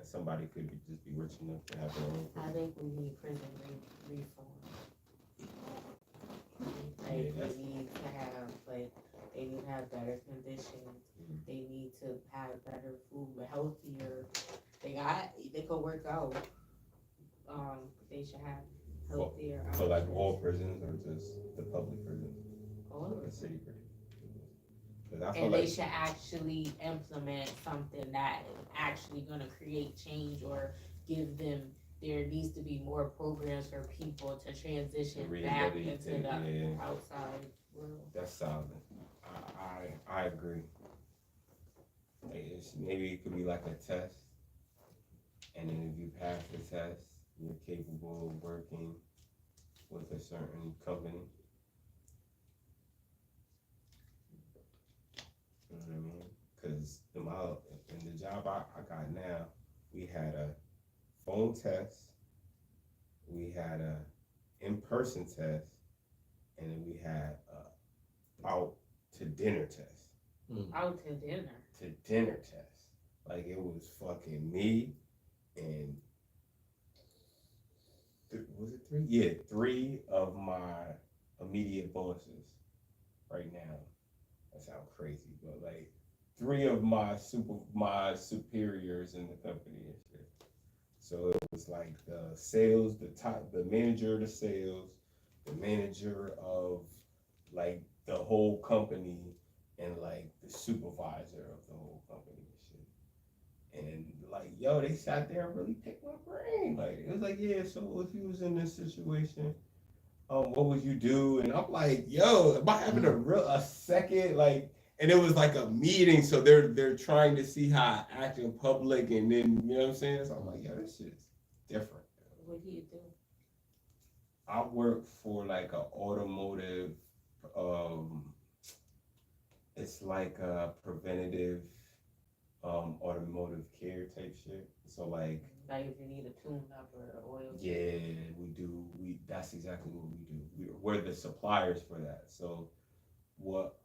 somebody could just be rich enough to have their own I prison. think we need prison reform. Yeah, Like that's we need to have like they need to have better conditions. Mhm. They need to have better food, healthier. They could work out. They should have for, healthier for like options. all prisons or just the public prisons, All of the it. city prisons. Because I feel And they like should actually implement something that is actually going to create change or give them. There needs to be more programs for people to transition back into rehabilitate, the yeah, outside world. that's solid. I agree. Maybe it could be like a test, and then if you pass the test, you're capable of working with a certain company. You know what I mean? Because in the job I got now, we had a phone test, we had a in-person test, and then we had a out to dinner test. Out to dinner. To dinner test. Like it was fucking me and was it three? Yeah, three of my immediate bosses right now. That sounds crazy, but like three of my superiors in the company and shit. So it was like the sales, the manager of the sales, the manager of like the whole company, and like the supervisor of the whole company and shit. And like, yo, they sat there and really picked my brain. Like, it was like, yeah, so if you was in this situation, what would you do? And I'm like, yo, am I having a second? Like, and it was like a meeting, so they're trying to see how I act in public, and then you know what I'm saying. So I'm like, yo, this shit's different. What do you do? I work for like a automotive, um, it's like a preventative, automotive care type shit. So like Like if you need a tune up or an oil change. yeah, we do. That's exactly what we do. We're the suppliers for that. So what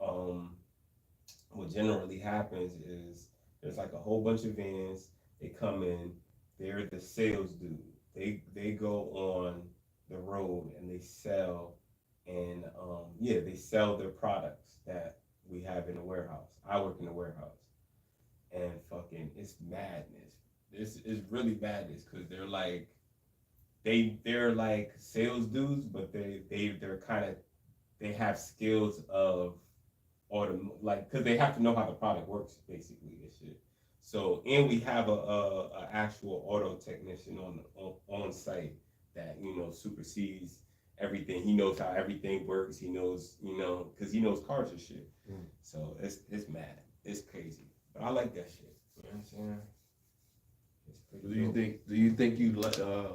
generally happens is there's like a whole bunch of vans. They come in. They're the sales dude. They go on the road and they sell and yeah, they sell their products that we have in the warehouse. I work in the warehouse and fucking it's madness. This is really madness because they're like sales dudes, but they're kind of they have skills of like because they have to know how the product works basically and shit. So and we have a actual auto technician on site that supersedes everything. He knows how everything works. He knows because he knows cars and shit. So it's mad. It's crazy. But I like that shit. You know what I'm saying? Do you think you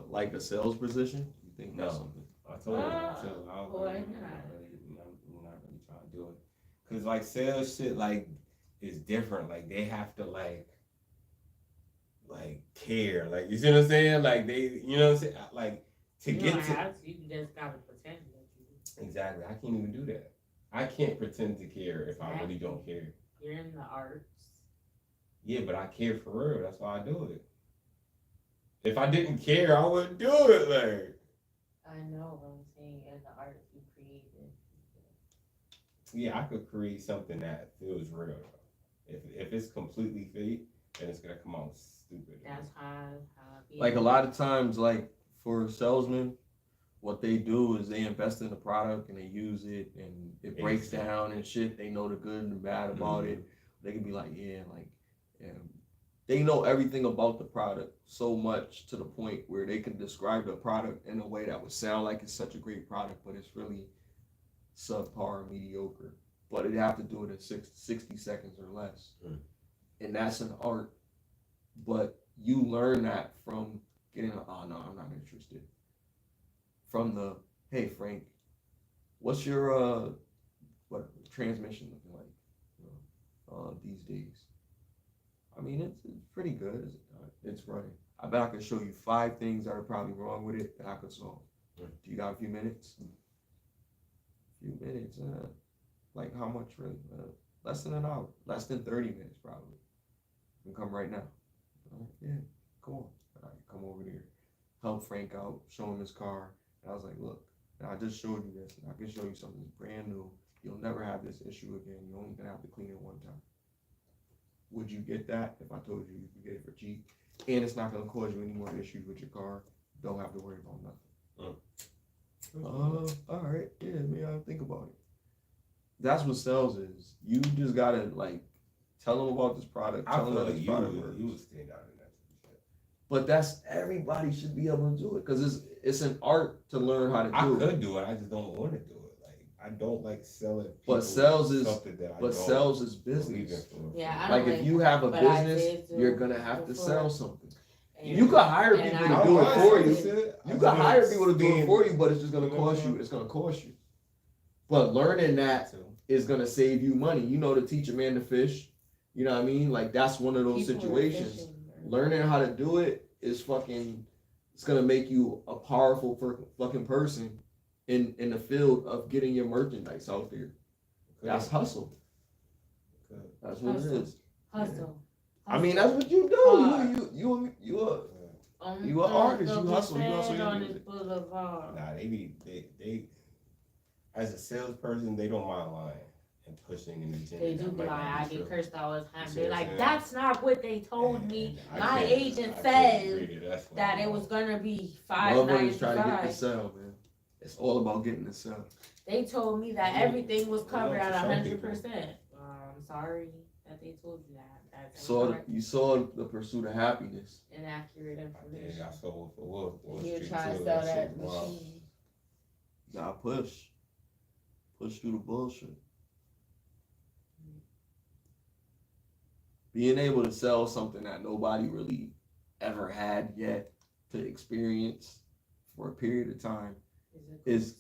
like a sales position? You think that's No. something? I told you, Why I'm not? not really trying to do it. Cause like sales shit like is different. Like they have to like care. Like you see what I'm saying? Like they, you know what I'm saying? Like to You get don't to have to. You just gotta pretend that you do. exactly. I can't even do that. I can't pretend to care if I really don't care. You're in the arts. Yeah, but I care for real. That's why I do it. If I didn't care, I wouldn't do it. Like I know, but I'm saying in the arts you created. yeah, I could create something that feels real. If it's completely fake, then it's gonna come out stupid. That's how Like a lot of times, like for salesmen, what they do is they invest in the product and they use it and it breaks down and shit. They know the good and the bad about it. They can be like, yeah, they know everything about the product so much to the point where they can describe the product in a way that would sound like it's such a great product, but it's really subpar, mediocre. But they have to do it in 60 seconds or less. And that's an art. But you learn that from getting, oh no, I'm not interested. From the, hey Frank, what's your transmission looking like these days? I mean, it's pretty good. It's running. I bet I could show you 5 things that are probably wrong with it that I could solve. Do you got a few minutes? Like how much really? Less than an hour. Less than 30 minutes probably. You can come right now. Yeah. come on. And I come over there, help Frank out, show him his car. And I was like, look, I just showed you this. And I can show you something brand new. You'll never have this issue again. You're only gonna have to clean it one time. Would you get that if I told you you could get it for cheap? And it's not gonna cause you any more issues with your car. Don't have to worry about nothing. All right, yeah, maybe I'll think about it. That's what sales is. You just gotta like tell them about this product. I Tell feel them like this you product would works. stand out in that shit. But that's everybody should be able to do it because it's an art to learn how to I do it. could do it. I just don't want to do it. Like I don't like selling. But people sales is something that I but don't sales is believe business. in. Yeah, I Like don't if you have a but I business, did do you're gonna have to before. sell something. And- You can hire and people I to do it for you. did. You can hire people to do it for you, but it's just gonna cost you. It's gonna cost you. But learning that is gonna save you money. You know, to teach a man to fish. You know what I mean? Like that's one of those People are situations. fishing, right? Learning how to do it is fucking. It's gonna make you a powerful fucking person in the field of getting your merchandise out there. That's hustle. That's what Hustle. it is. Hustle. I mean, that's what you do. Hard. You an artist. You the hustle. You hustle your on music. this boulevard. Nah, they as a salesperson, they don't mind lying and pushing in the gym. They do That be might like, not I be get true. cursed all the time. You see They're what I'm like, saying? that's not what they told me. I My couldn't- agent I couldn't said read it. That's what that I'm it on. was gonna be Motherfuckers try to get the $5.95. sell, man. It's all about getting the sell. They told me that Yeah. everything was covered Yeah, at for some 100%. I'm sorry that they told you that. That's You saw the pursuit of happiness. inaccurate I information. got sold for Wall You're Street trying to too. sell That that shit, wow. machine. Nah, push through the bullshit. Being able to sell something that nobody really ever had yet to experience for a period of time is,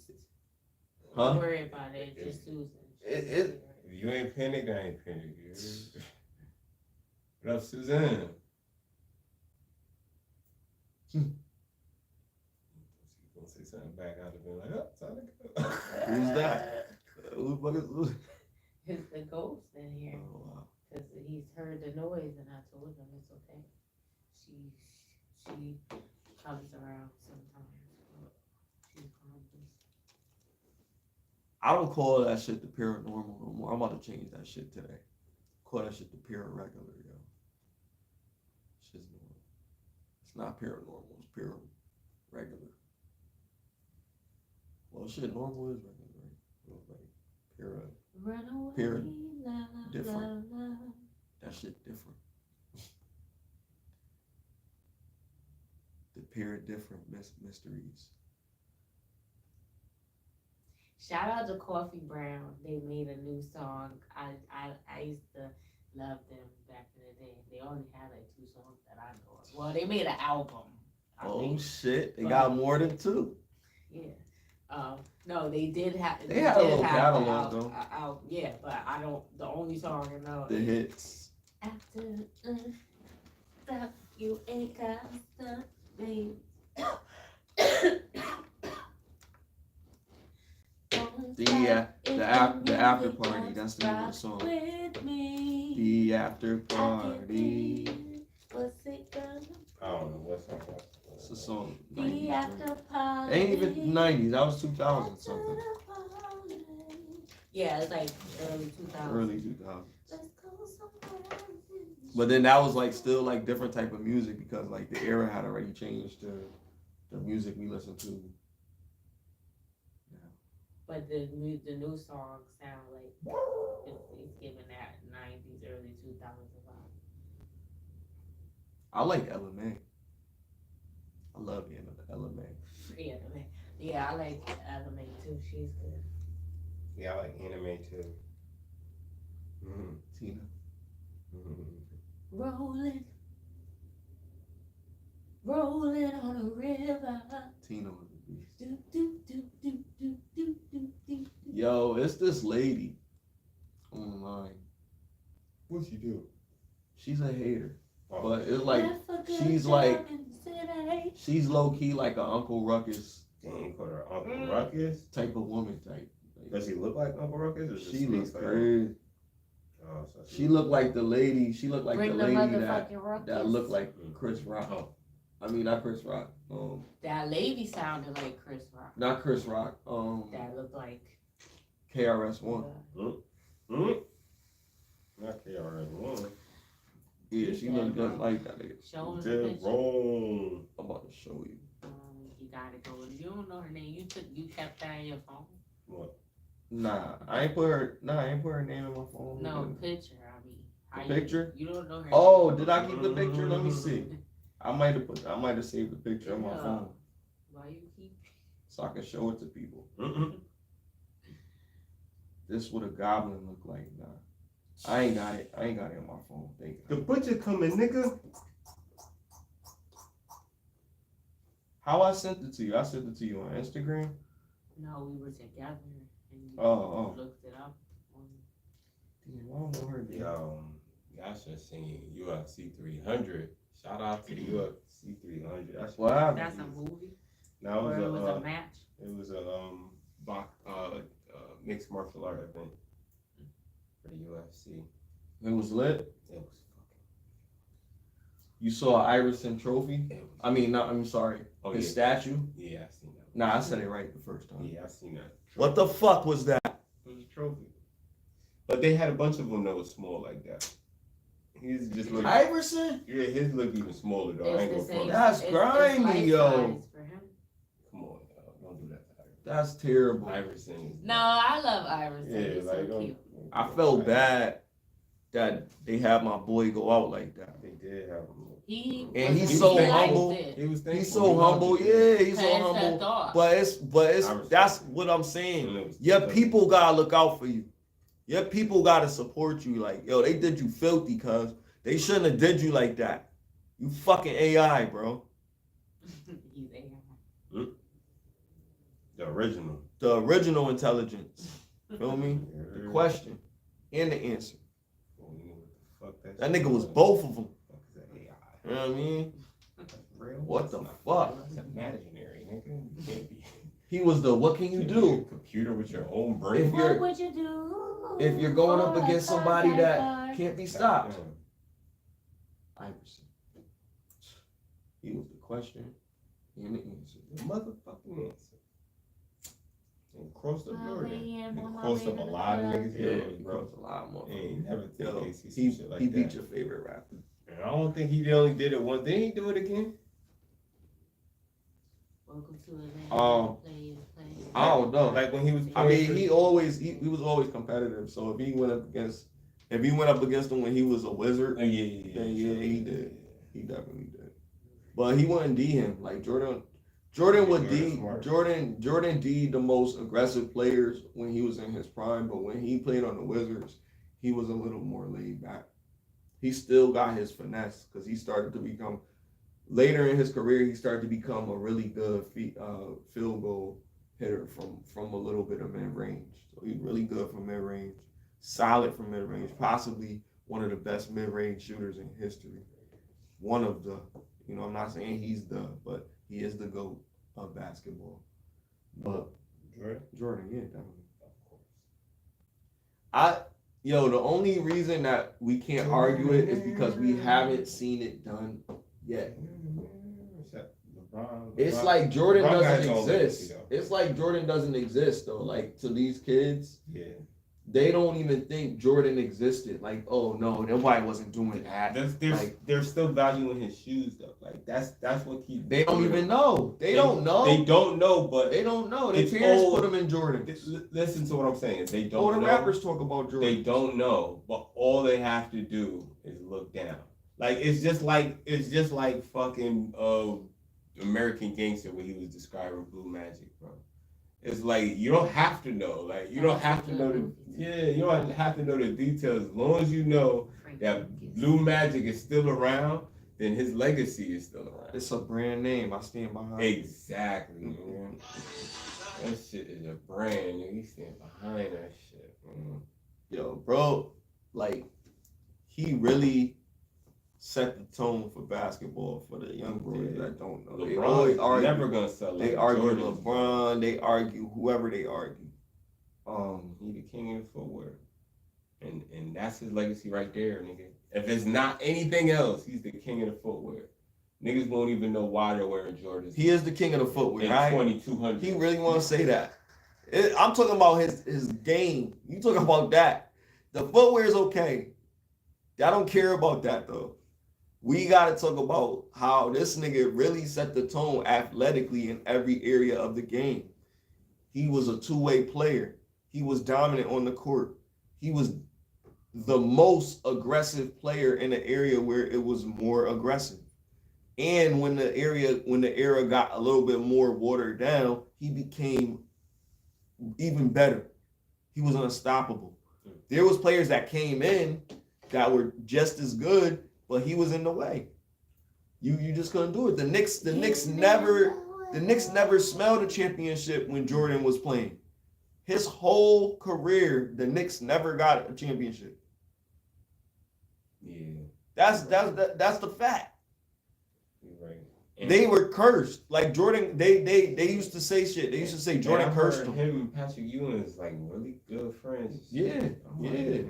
Don't huh? worry about it. It's just Susan. It- If you ain't panicked, I ain't panicked. What up, Suzanne? Gonna say something back out of me like, oh, time to go. Who's that? Who the fuck is? It's the ghost in here. Oh, wow. Because he's heard the noise and I told him it's okay. She comes around sometimes. But she's harmless. I don't call that shit the paranormal no more. I'm about to change that shit today. Call that shit the regular, yo. Shit's normal. It's not paranormal. It's regular. Well, shit, normal is regular, right? Well, like, Run away, Period. love, Different. love, love. that shit different. The different mysteries. Shout out to Coffee Brown. They made a new song. I used to love them back in the day. They only had like 2 songs that I know of. Well, they made an album. I Oh think. shit, they got more than 2. Yeah. No, they did have. They had a did little have catalog, an though. Album. Yeah, but I don't. The only song I know. The hits. After stuff you ain't got stuff, babe. The after party. That's the name of the song. With me. The after party. What's it gonna I don't know what's up. It's a song. be 90s, after right? party? Ain't even 90s. That was 2000 something. Yeah, it's like early 2000s. Early 2000s. Let's go somewhere. But then that was like still like different type of music because like the era had already changed to the music we listen to. But the new songs sound like it's giving that 90s, early 2000s vibe. I like Ella May. I love Ella May. Yeah, I like Anime too. She's good. Yeah, I like anime too. Mm-hmm. Tina. Mm-hmm. Rolling on a river. Tina was a beast. Do, do, do, do, do, do, do, do. Yo, it's this lady online. What'd she do? She's a hater. Oh, But it's like Left a good she's job like- in the city. she's low key like an Uncle Ruckus dang, you call her Uncle Ruckus? type of woman type. Does she look like Uncle Ruckus? Or just She looks like- crazy. Oh, so She looked like the lady. She looked like Bring the the lady motherfucking ruckus. that looked like Chris Rock. Oh. I mean, not Chris Rock. That lady sounded like Chris Rock. Not Chris Rock. That looked like KRS-One. Not KRS-One. Yeah, she looked just like that nigga. Show him the Dead picture. wrong. I'm about to show you. You gotta go. You don't know her name. You kept that in your phone. What? Nah, I ain't put her name in my phone. No picture. I mean, how The picture? You don't know her. Oh, name. did I keep the picture? Let me see. I might have saved the picture on my Yeah. phone Why you keep? so I can show it to people. Mm-mm. This what a goblin look like. Nah, I ain't got it. I ain't got it on my phone. Thank The God. butcher coming, nigga. How I sent it to you? I sent it to you on Instagram. No, we were together and you Oh. looked it up. Damn, I don't know her name. Y'all should have seen UFC 300. Shout out to the UFC 300. What happened? That's a movie. Now Or it it was was a a match. mixed martial art event for the UFC. It was lit. It was You saw Iverson trophy? It was, I mean, I'm sorry. oh, His yeah. statue? Yeah, I seen that. Nah, I said it right the first time. Yeah, I seen that. What the fuck was that? It was a trophy. But they had a bunch of them that was small like that. He's just look. Iverson? Yeah, his look even smaller though. I ain't It's the gonna same. front. That's grimy, life yo. size for him. Come on, don't do that to Iverson. That's terrible. Iverson. No, I love Iverson. Yeah, He's like so don't. cute. I felt bad that they had my boy go out like that. They did have him. And he's he so liked humble. it. He was thankful. He's so humble. Yeah, he's so Pass that humble. thought. But it's respect that's it. what I'm saying. And it was- Your people gotta look out for you. Your people gotta support you. Like, yo, they did you filthy, cuz they shouldn't have did you like that. You fucking AI, bro. He's AI. The original. The original intelligence. Feel me? The Yeah. question and the answer. Well, you know what the fuck That nigga was both of them. Fuck is that AI? You know what I mean? That's real. What That's the not fuck? real. That's imaginary, nigga. You can't be. He was the what can you can't be do? a computer with your own brain. If you're- What would you do? If you're going up for a against somebody that contact can't be stopped. Goddamn. Iverson. He was the question and the answer. The motherfucking answer. And crossed up card? Jordan. Weigh in He for my crossed up a baby lot of girl. niggas' Yeah, heroes, he bro. crossed a lot more. He ain't never take Yo, ACC he shit like he that. beat your favorite rapper. And I don't think he only did it one thing. He do it again. Welcome to Atlanta. I don't know. Like when he was. I playing mean, he was always competitive. So if he went up against him when he was a wizard, Oh, yeah. then yeah, he did. He definitely did. But he wouldn't D him like Jordan. Jordan would Jordan D smart. Jordan D the most aggressive players when he was in his prime, but when he played on the Wizards, he was a little more laid back. He still got his finesse because he started to become later in his career. He started to become a really good field goal hitter from a little bit of mid range. So he's really good from mid range, solid from mid range, possibly one of the best mid range shooters in history. One of the, I'm not saying he's the, but he is the GOAT of basketball. But Jordan, yeah, definitely. The only reason that we can't argue it is because we haven't seen it done yet. It's like Jordan LeBron got doesn't his own legacy, exist. though. It's like Jordan doesn't exist though. Like to these kids, Yeah. they don't even think Jordan existed. Like, oh no, nobody wasn't doing that. They're still valuing his shoes though. Like that's what keeps. They don't even know. They don't know. They don't know, but They don't know. Their It's parents old. put them in Jordan. Listen to what I'm saying. They don't All the know. rappers talk about Jordan. They don't know, but all they have to do is look down. Like it's just like fucking American Gangster when he was describing Blue Magic, bro. It's like you don't have to know. Like you don't have to know you don't have to know the details. As long as you know that Blue Magic is still around, then his legacy is still around. It's a brand name. I stand behind. Exactly, man. That shit is a brand. You stand behind that shit, man. Yo, bro, like he really set the tone for basketball for the young boys that don't know. They always LeBron's argue. never gonna sell. They like argue Jordan. LeBron. They argue whoever they argue. He the king of the footwear. And that's his legacy right there, nigga. If it's not anything else, he's the king of the footwear. Niggas won't even know why they're wearing Jordans. He is the king of the footwear. In Right? 2200. He really want to say that. I'm talking about his game. You talking about that. The footwear is okay. I don't care about that though. We got to talk about how this nigga really set the tone athletically in every area of the game. He was a two-way player. He was dominant on the court. He was the most aggressive player in an area where it was more aggressive. And when the era got a little bit more watered down, he became even better. He was unstoppable. There was players that came in that were just as good, but he was in the way. You just couldn't do it. The Knicks never smelled a championship when Jordan was playing. His whole career, the Knicks never got a championship. Yeah. That's the fact. You're right. They were cursed. Like Jordan, they used to say shit. They used to say Jordan cursed him. Him and Patrick Ewing is like really good friends. Yeah.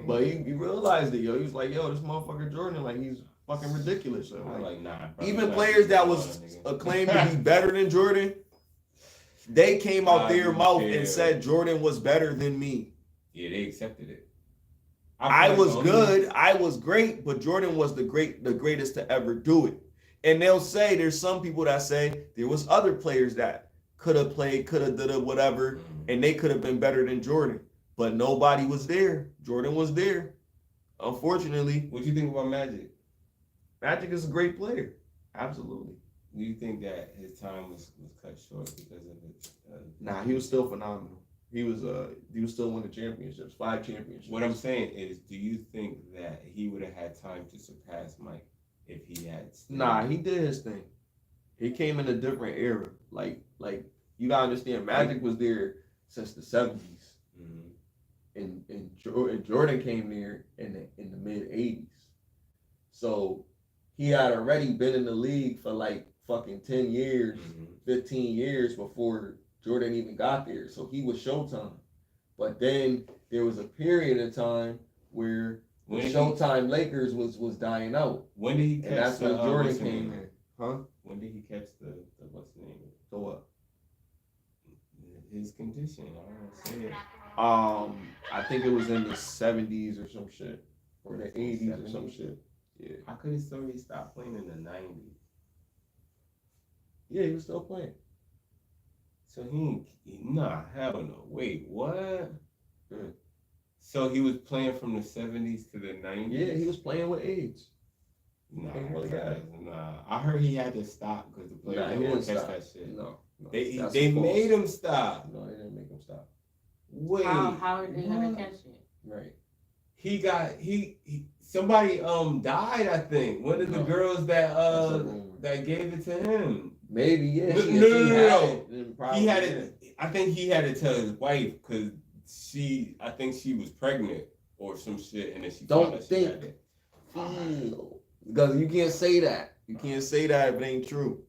But he realized it, yo. He was like, yo, this motherfucker Jordan, like he's fucking ridiculous. So, like, nah, bro, even players that was acclaimed to be better than Jordan, they came out their mouth and said Jordan was better than me. Yeah, they accepted it. I was good, I was great, but Jordan was the greatest to ever do it. And they'll say there's some people that say there was other players that could have played, could have did it, whatever, and they could have been better than Jordan. But nobody was there. Jordan was there. Unfortunately. What do you think about Magic? Magic is a great player. Absolutely. Do you think that his time was cut short because of it? Nah, he was still phenomenal. He was still winning championships, 5 championships. What I'm saying is, do you think that he would have had time to surpass Mike if he had stayed? Nah, he did his thing. He came in a different era. Like you gotta understand, Magic was there since the 70s. And Jordan came there in the mid 80s. So he had already been in the league for like fucking 10 years, 15 years before Jordan even got there. So he was Showtime. But then there was a period of time where the Showtime Lakers was dying out. When did he catch and that's when Jordan came came in. Huh? When did he catch the what's the name? The what? His condition. I don't know say it. I think it was in the 70s or some shit. Or the 80s or some shit. Yeah. How could he still stop playing in the 90s? Yeah, he was still playing. So nah, hell no. Wait, what? Yeah. So he was playing from the 70s to the 90s? Yeah, he was playing with AIDS. Nah. I heard he had to stop because the players didn't want to catch that shit. No. They made him stop. No, they didn't make him stop. Wait. How are they gonna catch it? Right. Somebody died, I think. One of the girls that gave it to him. Maybe, yeah. No. He had it. I think he had to tell his wife because I think she was pregnant or some shit, and then she don't found out think. she had it. Because you can't say that. You can't say that if it ain't true.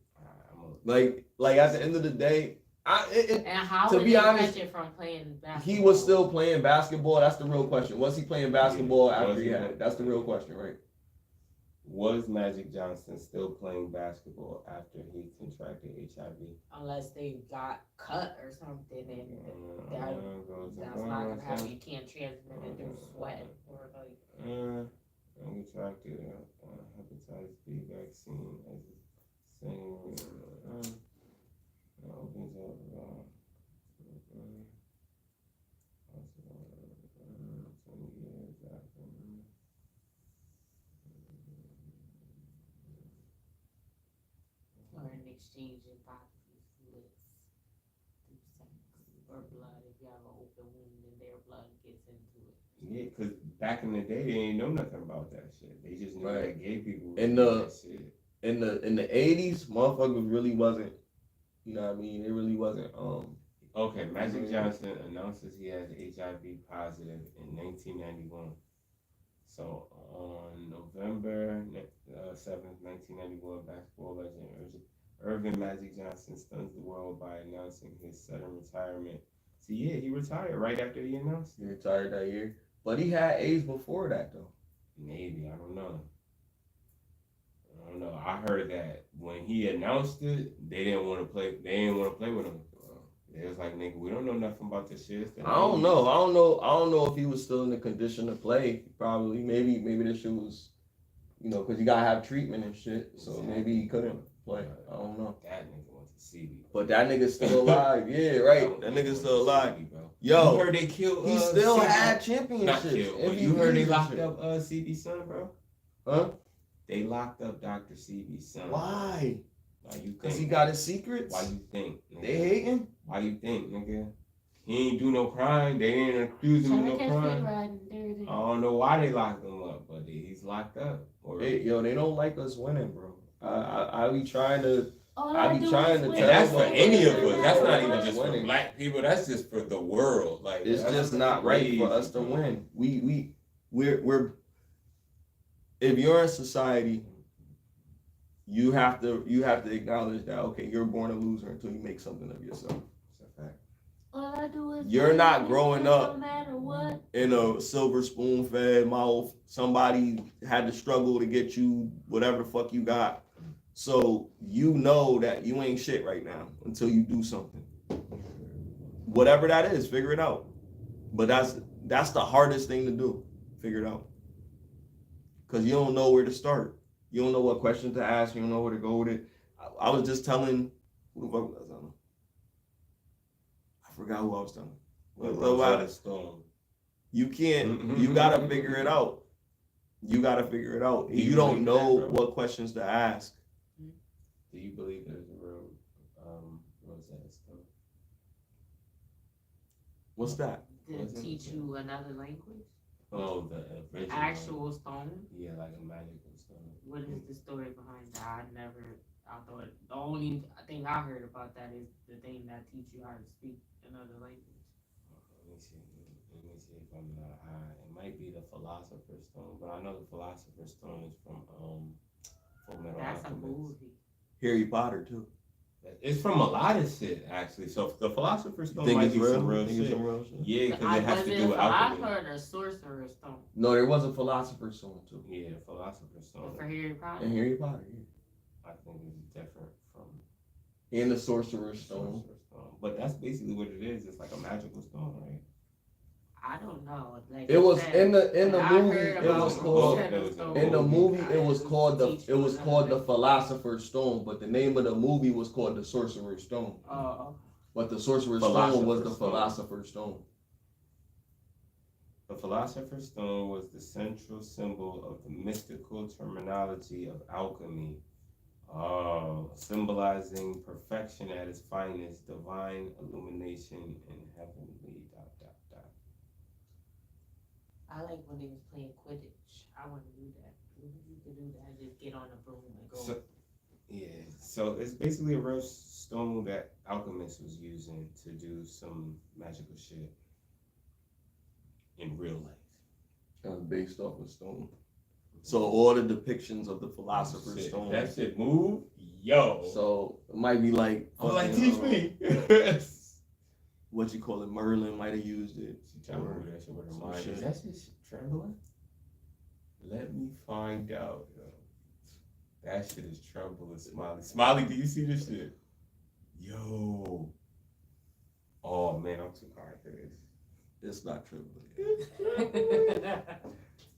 Like at the end of the day, and how to would be they honest, catch it from playing basketball? he was still playing basketball. That's the real question. Was he playing basketball after he had it? That's the real question, right? Was Magic Johnson still playing basketball after he contracted HIV? Unless they got cut or something, and that's not gonna happen. You can't transmit it through sweat or like. Contracted hepatitis B vaccine as the same. Opens up. 20 years after. Or in exchange of bodily fluids through sex or blood. If you have an open wound and their blood gets into it. Yeah, because back in the day, they ain't know nothing about that shit. They just knew that gay people in that shit. In the 80s, motherfuckers really wasn't. You know what I mean? It really wasn't. Okay, Magic Johnson announces he has HIV positive in 1991. So on November 7th, 1991, basketball legend Irvin Magic Johnson stuns the world by announcing his sudden retirement. So yeah, he retired right after he announced it. He retired that year. But he had AIDS before that though. Maybe, I don't know. I heard that when he announced it, they didn't want to play. They didn't want to play with him. It was like, nigga, we don't know nothing about this shit. I don't know if he was still in the condition to play. Probably, maybe this shit was, because you gotta have treatment and shit. So maybe he couldn't play. I don't know. That nigga went to CB. But that nigga's still alive. Yeah, right. That nigga's still alive. Yo, you heard they killed. He still CB. had championships. Not killed. But you heard they locked up CB's son, bro? Huh? They locked up Dr. CB's son. Why? Why you think? Cause he got his secrets. Why you think? Nigga? They hating? Why you think, nigga? He ain't do no crime. They ain't accuse him of no crime. I don't know why they locked him up, but he's locked up. They don't like us winning, bro. I be trying to. I be trying to tell. And that's for any of us. That's not even Winning. just for black people. That's just for the world. Like It's just not right for us to win. We're. If you're in society, you have to acknowledge that, okay, you're born a loser until you make something of yourself. It's a fact. All I do is You're not growing up no matter what. in a silver spoon fed mouth. Somebody had to struggle to get you whatever the fuck you got. So you know that you ain't shit right now until you do something. Whatever that is, figure it out. But that's the hardest thing to do. Figure it out. Because you don't know where to start. You don't know what questions to ask. You don't know where to go with it. I was just telling, who the fuck was I telling? I forgot who I was telling. Rosetta Stone. You can't, you gotta figure it out. You gotta figure it out. You don't know what questions to ask. Do you believe there's a real Rosetta Stone? What's that? To teach you another language? Oh, the original. Actual stone? Yeah, like a magical stone. What is the story behind that? I thought the only thing I heard about that is the thing that teach you how to speak another language. Let me see if I'm not high. It might be the Philosopher's Stone, but I know the Philosopher's Stone is from Fullmetal That's a Alchemist. movie. Harry Potter too. It's from a lot of shit, actually. So the Philosopher's Stone Think might it's be real? some real Think it's shit. some real shit? Yeah, because it has to do with I alchemy. heard a sorcerer's stone. No, there was a Philosopher's Stone too. Yeah, Philosopher's Stone. For Harry Potter. And Harry Potter, yeah. I think it's different from And the Sorcerer's Stone. Sorcerer's Stone. But that's basically what it is. It's like a magical stone, right? I don't know. Like It was said, in the I movie. heard It about was the called Rosetta Stone. in the movie. It was called the Teach it was you called the another Philosopher's Stone, but the name of the movie was called the Sorcerer's Stone. language. But the Sorcerer's Stone was the Philosopher's Stone. The Philosopher's Stone was the central symbol of the mystical terminology of alchemy, symbolizing perfection at its finest, divine illumination, and heavenly ... I like when they was playing Quidditch. I want to do that. You could do that. Just get on a broom and go. So it's basically a real stone that alchemists was using to do some magical shit in real life. Based off of stone. So all the depictions of the Philosopher's Stone. That shit move, yo. So it might be like. I was like, teach me. What you call it? Merlin might have used it. She trying to move that shit with her mind. shit. Is that shit trembling? Let me find out, yo. That shit is trembling, Smiley. Smiley, do you see this shit? Yo. Oh man, I'm too hard for this. It's not trembling.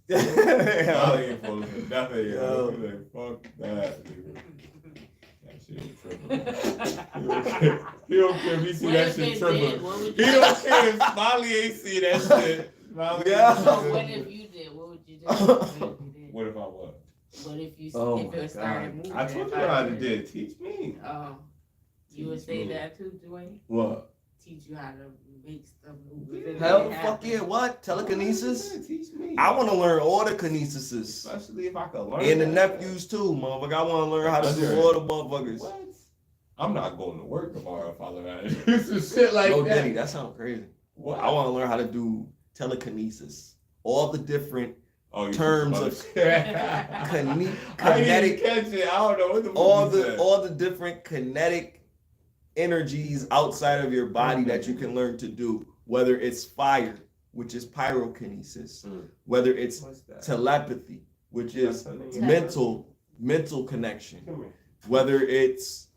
Smiley ain't full of nothing, yo. Yo. He's like, fuck that, nigga. That shit ain't trembling. He don't care if he see What that if shit it trembling. did? What would He you don't care if Smiley ain't see that shit. Smiley Yeah. ain't see So that what shit. if you did? What would you do? What if you did? What if I what? What if you Oh if my it started moving? I told you if how to did? do it. Teach me. Oh, you would Teach say me. that too, Dwayne? What? Teach you how to make stuff move. Yeah. Hell the fuck yeah, what? Telekinesis? Yeah, teach me. I want to learn all the kinesises. Especially if I could learn. And the that. nephews too, motherfucker. I want to learn how to do Okay. all the motherfuckers. What? I'm not going to work tomorrow if I learn how to do some shit like Yo, that. Denny, that sounds crazy. What? I want to learn how to do telekinesis. All the different you terms some of other- I didn't even kinetic, catch it. I don't know what the fuck all you the said. all the different kinetic energies outside of your body that you can learn to do. Whether it's fire, which is pyrokinesis, Mm. whether it's What's that? telepathy, which is That's mental connection, Come here. whether it's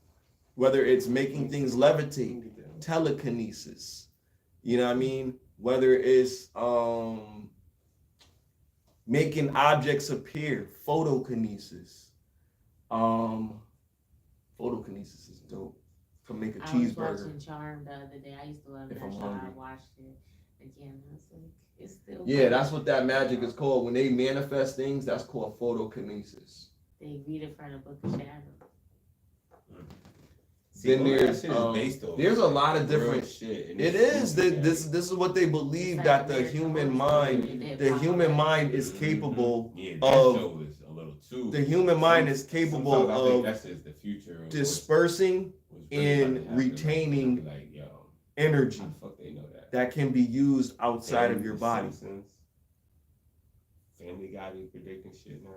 making things levitate, telekinesis, you know what I mean? Whether it's making objects appear, photokinesis. Photokinesis is dope. Can make a I was cheeseburger. watching Charmed the other day. I used to love If that I'm show. hungry. I watched it again. I was like, it's still. Yeah, that's what that magic is called. When they manifest things, that's called photokinesis. They read it from the Book of Shadows. See, Then all that there's shit is based off there's a lot of real different. shit. and It it's is stupid, that this is what they believe It's that like the American human Horror mind, Story. They the pop human up. mind is Mhm. capable. Yeah, that of- show is a little too. The human mind is capable Sometimes I think of that's just the future. of dispersing what's really about to and happen. retaining Be like, yo, energy how the fuck they know that? that can be used outside of Damn, your The body. Simpsons, Family Guy be predicting shit now.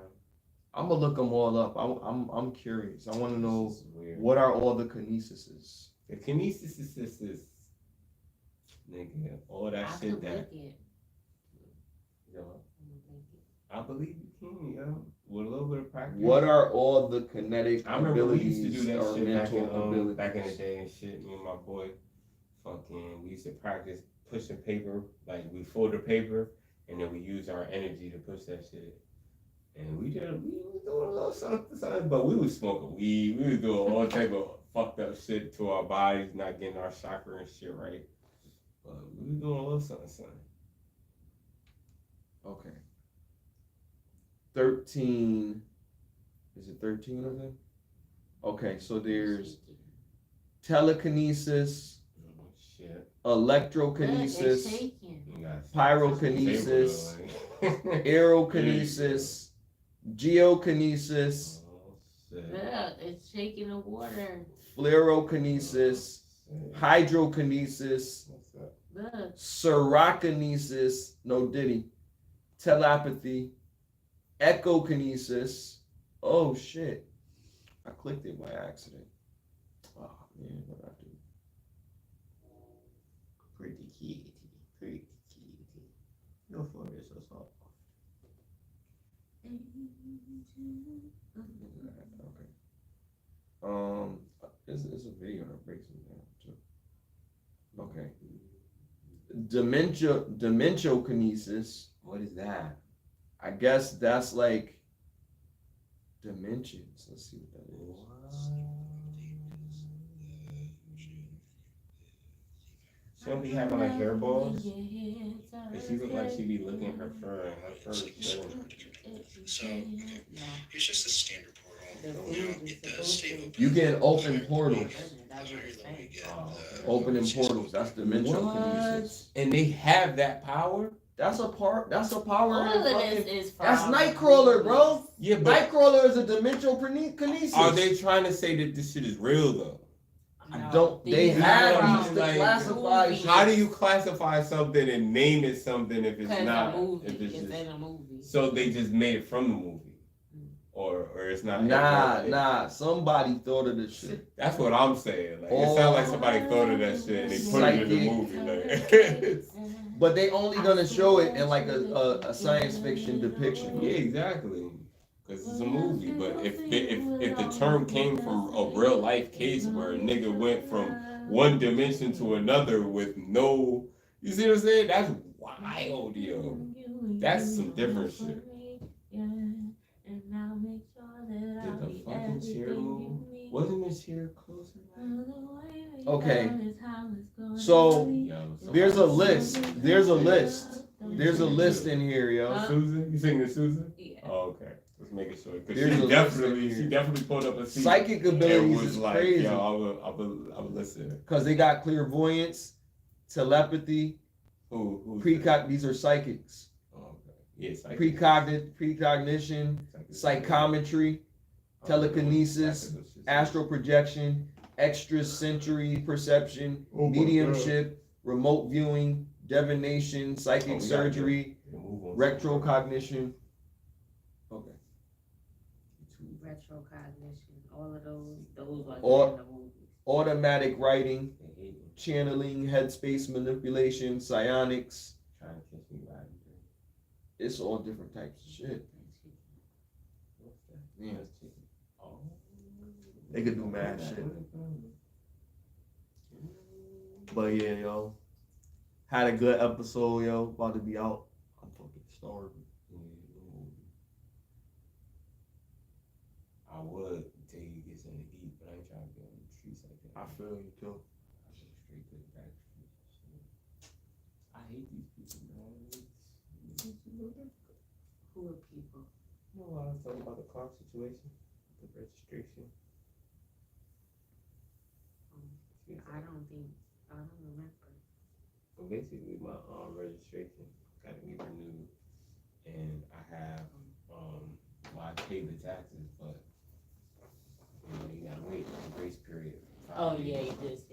I'm gonna look them all up. I'm curious. I want to know This is weird. what are all the kinesises. The kinesis is nigga, all that I shit could that lick it. yo, I could lick it. I believe you can, yo, with a little bit of practice. What are all the kinetic I remember we abilities used to do that or shit mental back in the abilities? day and shit. Me and my boy, fucking, we used to practice pushing paper. Like we fold the paper and then we use our energy to push that shit. And we was doing a little something, but we was smoking weed. We was doing all type of fucked up shit to our bodies, not getting our chakra and shit right. But we was doing a little something. Okay. 13. Is it 13 of them? Okay, so there's telekinesis, Shit. Look, it's electrokinesis, shaking. You got pyrokinesis, table, aerokinesis, geokinesis, Oh, shit. Look, it's shaking the water. fluorokinesis, hydrokinesis, What's up? Look, serokinesis, no diddy, telepathy, echokinesis. Oh shit. I clicked it by accident. Oh man, what did I do? Pretty kitty. No for this or something. Okay. It's a video that breaks it down too. Okay. Dimensiokinesis. What is that? I guess that's like dimensions. Let's see what that is. She don't be having like hairballs. And she look like she be looking at her fur and her fur is shedding. So it's just a standard portal. It does stay You can open portals. higher than we get. Opening portals. That's dimensiokinesis. And they have that power? That's a power. All of this is from That's Nightcrawler, bro. Yeah, but Nightcrawler is a dimensional kinesis. are they trying to say that this shit is real though? I don't. They These have are these from to like- classify. movies. How do you classify something and name it something if it's Because not? a movie. If it's It's just, in a movie. so they just made it from the movie, Mm. or it's not. Nah. Somebody thought of this shit. That's what I'm saying. Like it sounds like somebody thought of that shit and they put it in the movie. Like, But they only gonna show it in like a science fiction depiction. yeah, exactly. Because it's a movie. But if the term came from a real life case where a nigga went from one dimension to another with no, you see what I'm saying? That's wild, yo. That's some different shit. Did the fucking chair move? Wasn't the chair closer? Okay. So Yo, there's a somebody- list. There's a list. There's a list in here, yo. Susan, you singing Susan? Yeah. Oh, okay. Just making sure. Because There's a she list definitely, in here. she definitely pulled up a seat. Psychic and abilities was is like, crazy yo, I will listen. because they got clairvoyance, telepathy, Who? These are psychics. Oh, okay. Yeah, psychic. Precognition, psychometry, telekinesis, astral projection, extrasensory perception, Oh my mediumship, remote viewing, divination, psychic Oh, we gotta surgery, Move on. retrocognition. Okay. Retrocognition. All of those are Or- in the movie. Automatic writing, They hate me. channeling, headspace manipulation, psionics, trying to catch me riding dirty. It's all different types of shit. What's that? Yeah. That's chicken. Oh. They could do mad shit. But yeah, yo. Had a good episode, yo. About to be out. I'm fucking starving. I would tell you get something to eat, but I ain't trying to be on the streets like that. I feel you too. I go straight to the back streets. I hate these people, man. Who are people? You know what I was talking about the Clark situation? The registration. I don't remember. So basically, my registration got to be renewed, and I have I paid the taxes, but you know you gotta wait the grace period. Oh yeah, you just